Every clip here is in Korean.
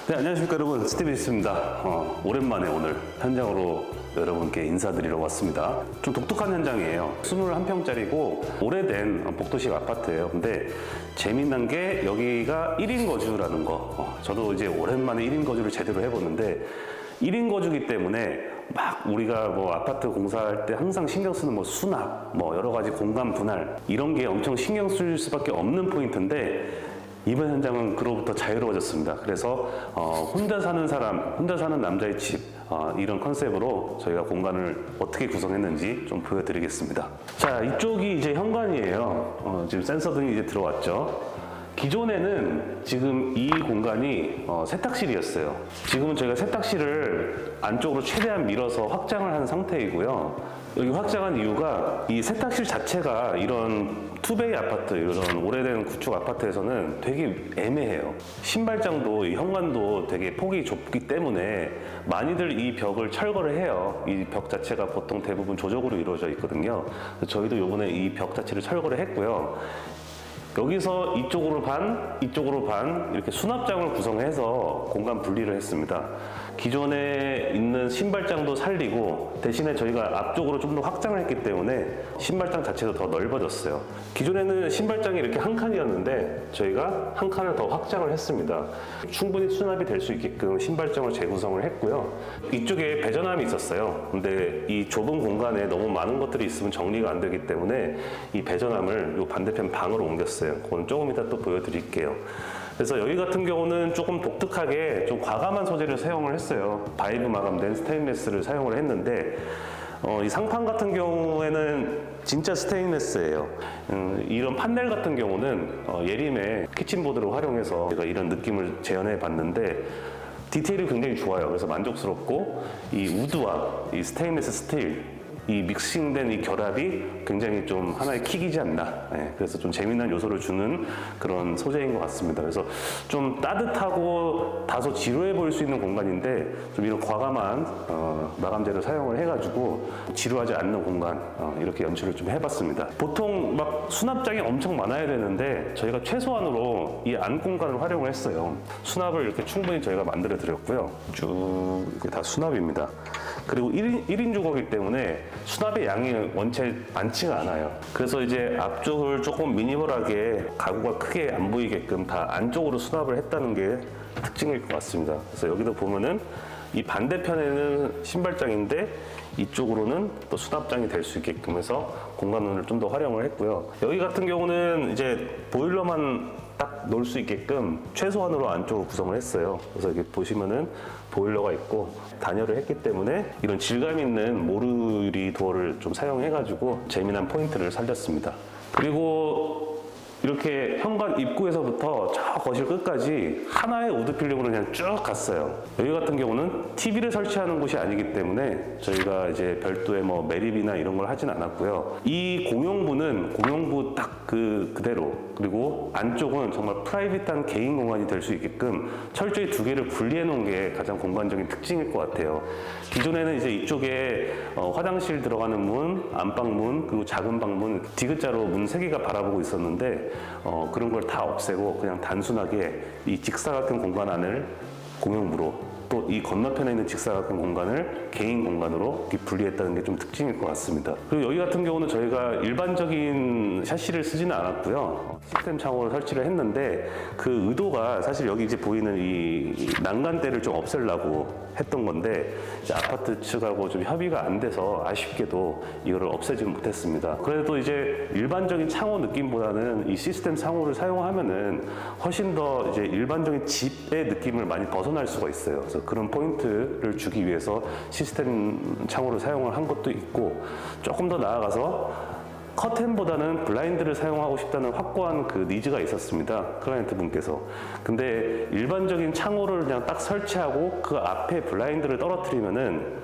네, 안녕하십니까 여러분, 스티비스입니다. 오랜만에 오늘 현장으로 여러분께 인사드리러 왔습니다. 좀 독특한 현장이에요. 21평짜리고 오래된 복도식 아파트예요. 근데 재미난 게 여기가 1인 거주라는 거. 저도 이제 오랜만에 1인 거주를 제대로 해보는데 1인 거주기 때문에 막 우리가 뭐 아파트 공사할 때 항상 신경 쓰는 뭐 수납, 뭐 여러 가지 공간 분할 이런 게 엄청 신경 쓸 수밖에 없는 포인트인데 이번 현장은 그로부터 자유로워졌습니다. 그래서 혼자 사는 사람, 혼자 사는 남자의 집 이런 컨셉으로 저희가 공간을 어떻게 구성했는지 좀 보여드리겠습니다. 자, 이쪽이 이제 현관이에요. 지금 센서등이 이제 들어왔죠. 기존에는 지금 이 공간이 세탁실이었어요. 지금은 저희가 세탁실을 안쪽으로 최대한 밀어서 확장을 한 상태이고요. 여기 확장한 이유가 이 세탁실 자체가 이런 투베이 아파트, 이런 오래된 구축 아파트에서는 되게 애매해요. 신발장도 이 현관도 되게 폭이 좁기 때문에 많이들 이 벽을 철거를 해요. 이 벽 자체가 보통 대부분 조적으로 이루어져 있거든요. 저희도 요번에 이 벽 자체를 철거를 했고요. 여기서 이쪽으로 반, 이쪽으로 반 이렇게 수납장을 구성해서 공간 분리를 했습니다. 기존에 있는 신발장도 살리고 대신에 저희가 앞쪽으로 좀 더 확장을 했기 때문에 신발장 자체도 더 넓어졌어요. 기존에는 신발장이 이렇게 한 칸이었는데 저희가 한 칸을 더 확장을 했습니다. 충분히 수납이 될 수 있게끔 신발장을 재구성을 했고요. 이쪽에 배전함이 있었어요. 근데 이 좁은 공간에 너무 많은 것들이 있으면 정리가 안 되기 때문에 이 배전함을 이 반대편 방으로 옮겼어요. 그건 조금 이따 또 보여드릴게요. 그래서 여기 같은 경우는 조금 독특하게 좀 과감한 소재를 사용을 했어요. 바이브 마감된 스테인리스를 사용을 했는데 이 상판 같은 경우에는 진짜 스테인리스예요. 이런 판넬 같은 경우는 예림의 키친보드를 활용해서 제가 이런 느낌을 재현해 봤는데 디테일이 굉장히 좋아요. 그래서 만족스럽고 이 우드와 이 스테인리스 스틸 이 믹싱된 이 결합이 굉장히 좀 하나의 킥이지 않나. 그래서 좀 재미난 요소를 주는 그런 소재인 것 같습니다. 그래서 좀 따뜻하고 다소 지루해 보일 수 있는 공간인데 좀 이런 과감한 마감재를 사용을 해가지고 지루하지 않는 공간 이렇게 연출을 좀 해봤습니다. 보통 막 수납장이 엄청 많아야 되는데 저희가 최소한으로 이 안 공간을 활용을 했어요. 수납을 이렇게 충분히 저희가 만들어 드렸고요. 쭉 이게 다 수납입니다. 그리고 1인 주거이기 때문에 수납의 양이 원체 많지가 않아요. 그래서 이제 앞쪽을 조금 미니멀하게 가구가 크게 안 보이게끔 다 안쪽으로 수납을 했다는 게 특징일 것 같습니다. 그래서 여기도 보면은 이 반대편에는 신발장인데 이쪽으로는 또 수납장이 될 수 있게끔 해서 공간을 좀 더 활용을 했고요. 여기 같은 경우는 이제 보일러만 딱 넣을 수 있게끔 최소한으로 안쪽으로 구성을 했어요. 그래서 이렇게 보시면은 보일러가 있고 단열을 했기 때문에 이런 질감 있는 모르유리 도어를 좀 사용해가지고 재미난 포인트를 살렸습니다. 그리고 이렇게 현관 입구에서부터 저 거실 끝까지 하나의 우드 필름으로 그냥 쭉 갔어요. 여기 같은 경우는 TV를 설치하는 곳이 아니기 때문에 저희가 이제 별도의 뭐 매립이나 이런 걸 하진 않았고요. 이 공용부는 공용부 딱 그대로, 그리고 안쪽은 정말 프라이빗한 개인 공간이 될 수 있게끔 철저히 두 개를 분리해 놓은 게 가장 공간적인 특징일 것 같아요. 기존에는 이제 이쪽에 화장실 들어가는 문, 안방문, 그리고 작은 방문 디귿자로 문 3개가 바라보고 있었는데 그런 걸 다 없애고 그냥 단순하게 이 직사각형 공간 안을 공용부로, 또 이 건너편에 있는 직사각형 공간을 개인 공간으로 이렇게 분리했다는 게 좀 특징일 것 같습니다. 그리고 여기 같은 경우는 저희가 일반적인 샤시를 쓰지는 않았고요. 시스템 창호를 설치를 했는데 그 의도가 사실 여기 이제 보이는 이 난간대를 좀 없애려고 했던 건데 이제 아파트 측하고 좀 협의가 안 돼서 아쉽게도 이거를 없애지 못했습니다. 그래도 이제 일반적인 창호 느낌보다는 이 시스템 창호를 사용하면은 훨씬 더 이제 일반적인 집의 느낌을 많이 벗어날 수가 있어요. 그래서 그런 포인트를 주기 위해서 시스템 창호를 사용을 한 것도 있고, 조금 더 나아가서 커튼보다는 블라인드를 사용하고 싶다는 확고한 그 니즈가 있었습니다. 클라이언트 분께서. 근데 일반적인 창호를 그냥 딱 설치하고 그 앞에 블라인드를 떨어뜨리면은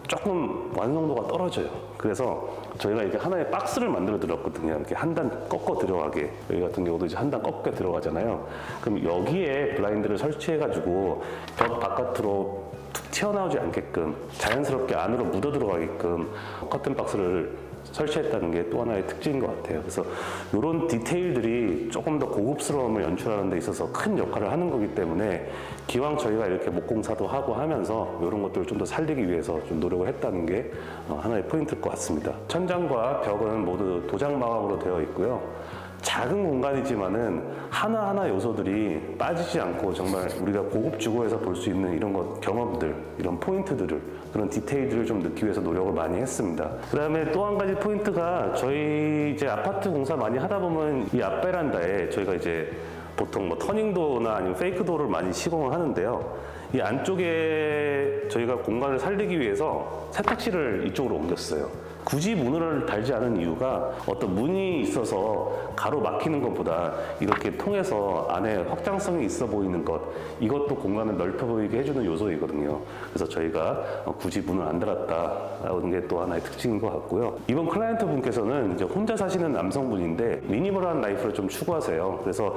조금 완성도가 떨어져요. 그래서 저희가 이렇게 하나의 박스를 만들어 드렸거든요. 이렇게 한 단 꺾어 들어가게. 여기 같은 경우도 이제 한 단 꺾여 들어가잖아요. 그럼 여기에 블라인드를 설치해가지고 벽 바깥으로 툭 튀어나오지 않게끔 자연스럽게 안으로 묻어 들어가게끔 커튼 박스를 설치했다는 게 또 하나의 특징인 것 같아요. 그래서 이런 디테일들이 조금 더 고급스러움을 연출하는 데 있어서 큰 역할을 하는 거기 때문에 기왕 저희가 이렇게 목공사도 하고 하면서 이런 것들을 좀 더 살리기 위해서 좀 노력을 했다는 게 하나의 포인트일 것 같습니다. 천장과 벽은 모두 도장 마감으로 되어 있고요. 작은 공간이지만은 하나하나 요소들이 빠지지 않고 정말 우리가 고급 주거에서 볼 수 있는 이런 것, 경험들, 이런 포인트들을, 그런 디테일들을 좀 넣기 위해서 노력을 많이 했습니다. 그 다음에 또 한 가지 포인트가 저희 이제 아파트 공사 많이 하다 보면 이 앞베란다에 저희가 이제 보통 뭐 터닝도어나 아니면 페이크도어를 많이 시공을 하는데요. 이 안쪽에 저희가 공간을 살리기 위해서 세탁실을 이쪽으로 옮겼어요. 굳이 문을 달지 않은 이유가 어떤 문이 있어서 가로 막히는 것보다 이렇게 통해서 안에 확장성이 있어 보이는 것, 이것도 공간을 넓혀 보이게 해주는 요소이거든요. 그래서 저희가 굳이 문을 안 달았다라는 게 또 하나의 특징인 것 같고요. 이번 클라이언트 분께서는 이제 혼자 사시는 남성분인데 미니멀한 라이프를 좀 추구하세요. 그래서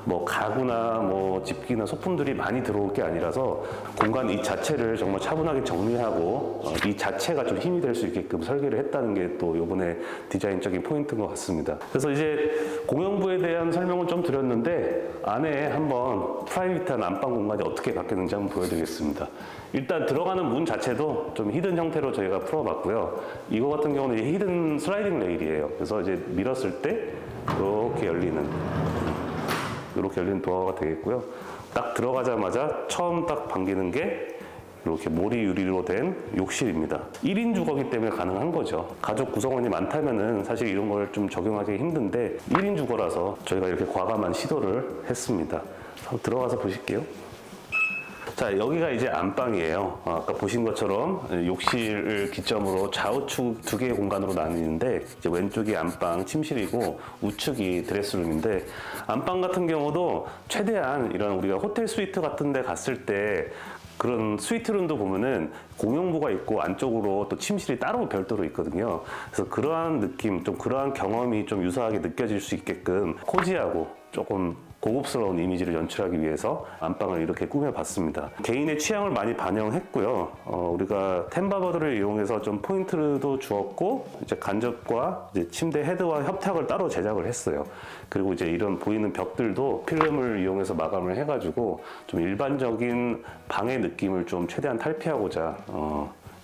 뭐 가구나 뭐 집기나 소품들이 많이 들어올 게 아니라서 공간 이 자체를 정말 차분하게 정리하고 이 자체가 좀 힘이 될 수 있게끔 설계를 했다는 게 또 이번에 디자인적인 포인트인 것 같습니다. 그래서 이제 공용부에 대한 설명을 좀 드렸는데 안에 한번 프라이빗한 안방 공간이 어떻게 바뀌는지 한번 보여드리겠습니다. 일단 들어가는 문 자체도 좀 히든 형태로 저희가 풀어봤고요. 이거 같은 경우는 이제 히든 슬라이딩 레일이에요. 그래서 이제 밀었을 때 이렇게 열리는 도어가 되겠고요. 딱 들어가자마자 처음 딱 반기는 게 이렇게 모리 유리로 된 욕실입니다. 1인 주거기 때문에 가능한 거죠. 가족 구성원이 많다면은 사실 이런 걸 좀 적용하기 힘든데 1인 주거라서 저희가 이렇게 과감한 시도를 했습니다. 한번 들어가서 보실게요. 자, 여기가 이제 안방이에요. 아까 보신 것처럼 욕실을 기점으로 좌우측 두 개의 공간으로 나뉘는데 이제 왼쪽이 안방, 침실이고 우측이 드레스룸인데 안방 같은 경우도 최대한 이런 우리가 호텔 스위트 같은 데 갔을 때 그런 스위트룸도 보면은 공용부가 있고 안쪽으로 또 침실이 따로 별도로 있거든요. 그래서 그러한 느낌, 좀 그러한 경험이 좀 유사하게 느껴질 수 있게끔 코지하고 조금 고급스러운 이미지를 연출하기 위해서 안방을 이렇게 꾸며봤습니다. 개인의 취향을 많이 반영했고요. 우리가 템바버드를 이용해서 좀 포인트도 주었고 이제 간접과 이제 침대 헤드와 협탁을 따로 제작을 했어요. 그리고 이제 이런 보이는 벽들도 필름을 이용해서 마감을 해가지고 좀 일반적인 방의 느낌을 좀 최대한 탈피하고자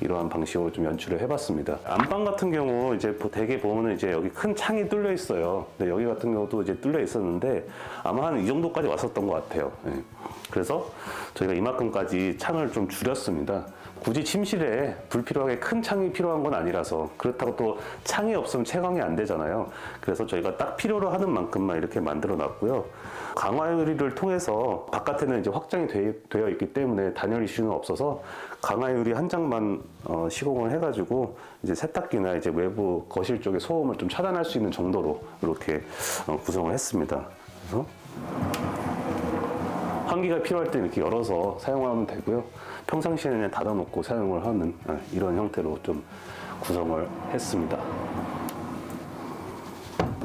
이러한 방식으로 좀 연출을 해봤습니다. 안방 같은 경우 이제 대개 보면은 이제 여기 큰 창이 뚫려 있어요. 근데 여기 같은 경우도 이제 뚫려 있었는데 아마 한 이 정도까지 왔었던 것 같아요. 예. 그래서 저희가 이만큼까지 창을 좀 줄였습니다. 굳이 침실에 불필요하게 큰 창이 필요한 건 아니라서, 그렇다고 또 창이 없으면 채광이 안 되잖아요. 그래서 저희가 딱 필요로 하는 만큼만 이렇게 만들어 놨고요. 강화 유리를 통해서 바깥에는 이제 확장이 되어 있기 때문에 단열 이슈는 없어서 강화 유리 한 장만 시공을 해가지고 이제 세탁기나 이제 외부 거실 쪽에 소음을 좀 차단할 수 있는 정도로 이렇게 구성을 했습니다. 그래서 환기가 필요할 때 이렇게 열어서 사용하면 되고요. 평상시에는 그냥 닫아놓고 사용을 하는 이런 형태로 좀 구성을 했습니다.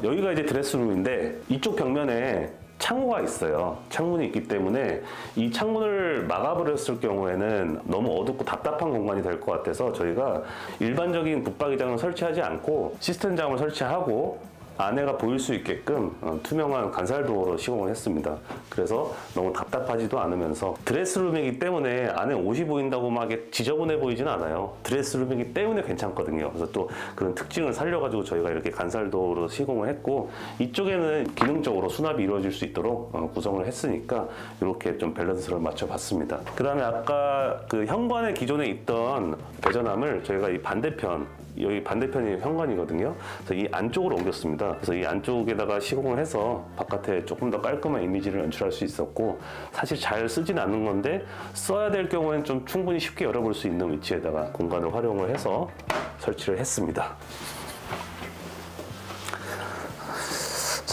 여기가 이제 드레스룸인데 이쪽 벽면에 창호가 있어요. 창문이 있기 때문에 이 창문을 막아버렸을 경우에는 너무 어둡고 답답한 공간이 될 것 같아서 저희가 일반적인 붙박이장을 설치하지 않고 시스템장을 설치하고 안에가 보일 수 있게끔 투명한 간살도어로 시공을 했습니다. 그래서 너무 답답하지도 않으면서 드레스룸이기 때문에 안에 옷이 보인다고 막 지저분해 보이진 않아요. 드레스룸이기 때문에 괜찮거든요. 그래서 또 그런 특징을 살려가지고 저희가 이렇게 간살도어로 시공을 했고 이쪽에는 기능적으로 수납이 이루어질 수 있도록 구성을 했으니까 이렇게 좀 밸런스를 맞춰봤습니다. 그 다음에 아까 그 현관에 기존에 있던 배전함을 저희가 이 반대편, 여기 반대편이 현관이거든요. 그래서 이 안쪽으로 옮겼습니다. 그래서 이 안쪽에다가 시공을 해서 바깥에 조금 더 깔끔한 이미지를 연출할 수 있었고, 사실 잘 쓰진 않는 건데 써야 될 경우에는 좀 충분히 쉽게 열어볼 수 있는 위치에다가 공간을 활용을 해서 설치를 했습니다.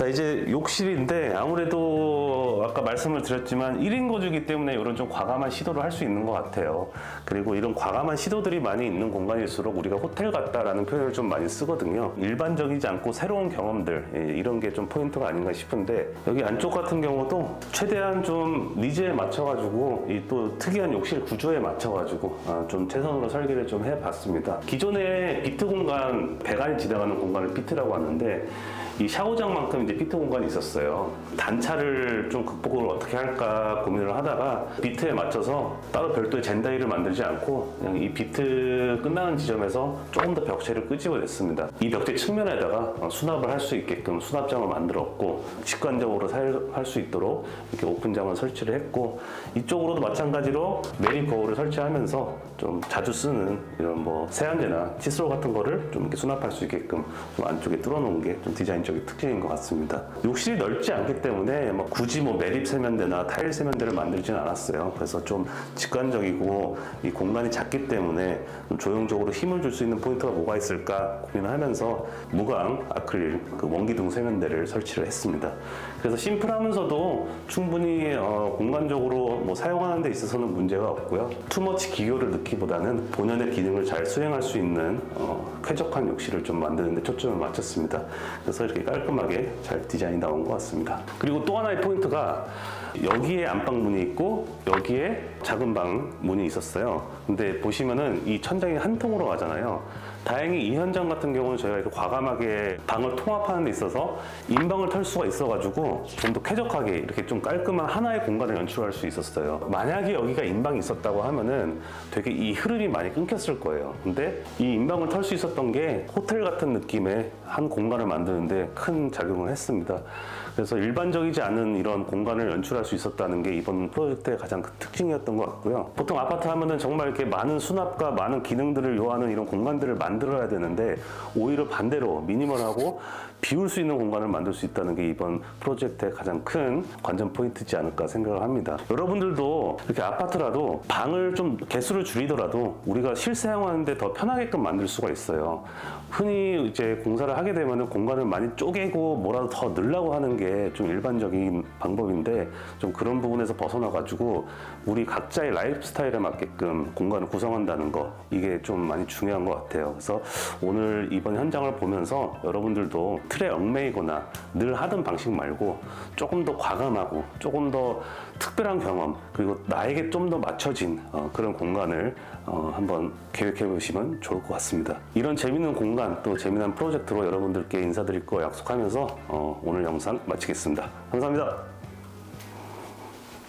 자, 이제 욕실인데 아무래도 아까 말씀을 드렸지만 1인 거주기 때문에 이런 좀 과감한 시도를 할 수 있는 것 같아요. 그리고 이런 과감한 시도들이 많이 있는 공간일수록 우리가 호텔 같다라는 표현을 좀 많이 쓰거든요. 일반적이지 않고 새로운 경험들, 이런 게 좀 포인트가 아닌가 싶은데, 여기 안쪽 같은 경우도 최대한 좀 니즈에 맞춰가지고 이 또 특이한 욕실 구조에 맞춰가지고 좀 최선으로 설계를 좀 해봤습니다. 기존에 비트 공간, 배관이 지나가는 공간을 비트라고 하는데, 이 샤워장만큼 이제 비트 공간이 있었어요. 단차를 좀 극복을 어떻게 할까 고민을 하다가 비트에 맞춰서 따로 별도의 젠다이를 만들지 않고 그냥 이 비트 끝나는 지점에서 조금 더 벽체를 끄집어냈습니다. 이 벽체 측면에다가 수납을 할 수 있게끔 수납장을 만들었고, 직관적으로 사용할 수 있도록 이렇게 오픈장을 설치를 했고, 이쪽으로도 마찬가지로 매립 거울을 설치하면서 좀 자주 쓰는 이런 뭐 세안제나 칫솔 같은 거를 좀 이렇게 수납할 수 있게끔 좀 안쪽에 뚫어놓은 게 좀 디자인적인 특징인 것 같습니다. 욕실이 넓지 않기 때문에 뭐 굳이 뭐 매립 세면대나 타일 세면대를 만들지는 않았어요. 그래서 좀 직관적이고 이 공간이 작기 때문에 좀 조형적으로 힘을 줄 수 있는 포인트가 뭐가 있을까 고민을 하면서 무광 아크릴 그 원기둥 세면대를 설치를 했습니다. 그래서 심플하면서도 충분히 공간적으로 뭐 사용하는 데 있어서는 문제가 없고요. 투머치 기교를 넣기보다는 본연의 기능을 잘 수행할 수 있는 쾌적한 욕실을 좀 만드는 데 초점을 맞췄습니다. 그래서 이렇게 깔끔하게 잘 디자인이 나온 것 같습니다. 그리고 또 하나의 포인트가 여기에 안방문이 있고 여기에 작은 방 문이 있었어요. 근데 보시면은 이 천장이 한 통으로 가잖아요. 다행히 이 현장 같은 경우는 저희가 이렇게 과감하게 방을 통합하는 데 있어서 인방을 털 수가 있어가지고 좀 더 쾌적하게 이렇게 좀 깔끔한 하나의 공간을 연출할 수 있었어요. 만약에 여기가 인방이 있었다고 하면은 되게 이 흐름이 많이 끊겼을 거예요. 근데 이 인방을 털 수 있었던 게 호텔 같은 느낌의 한 공간을 만드는데 큰 작용을 했습니다. 그래서 일반적이지 않은 이런 공간을 연출할 수 있었다는 게 이번 프로젝트의 가장 큰 특징이었던 것 같고요. 보통 아파트 하면은 정말 이렇게 많은 수납과 많은 기능들을 요하는 이런 공간들을 만들어야 되는데, 오히려 반대로 미니멀하고 비울 수 있는 공간을 만들 수 있다는 게 이번 프로젝트의 가장 큰 관전 포인트지 않을까 생각을 합니다. 여러분들도 이렇게 아파트라도 방을 좀 개수를 줄이더라도 우리가 실사용하는데 더 편하게끔 만들 수가 있어요. 흔히 이제 공사를 하게 되면 공간을 많이 쪼개고 뭐라도 더 넣으려고 하는 게 좀 일반적인 방법인데, 좀 그런 부분에서 벗어나가지고 우리 각자의 라이프 스타일에 맞게끔 공간을 구성한다는 거, 이게 좀 많이 중요한 것 같아요. 그래서 오늘 이번 현장을 보면서 여러분들도 틀에 얽매이거나 늘 하던 방식 말고 조금 더 과감하고 조금 더 특별한 경험, 그리고 나에게 좀 더 맞춰진 그런 공간을 한번 계획해 보시면 좋을 것 같습니다. 이런 재밌는 공간, 또 재미난 프로젝트로 여러분들께 인사드릴 거 약속하면서 오늘 영상 마치겠습니다. 감사합니다.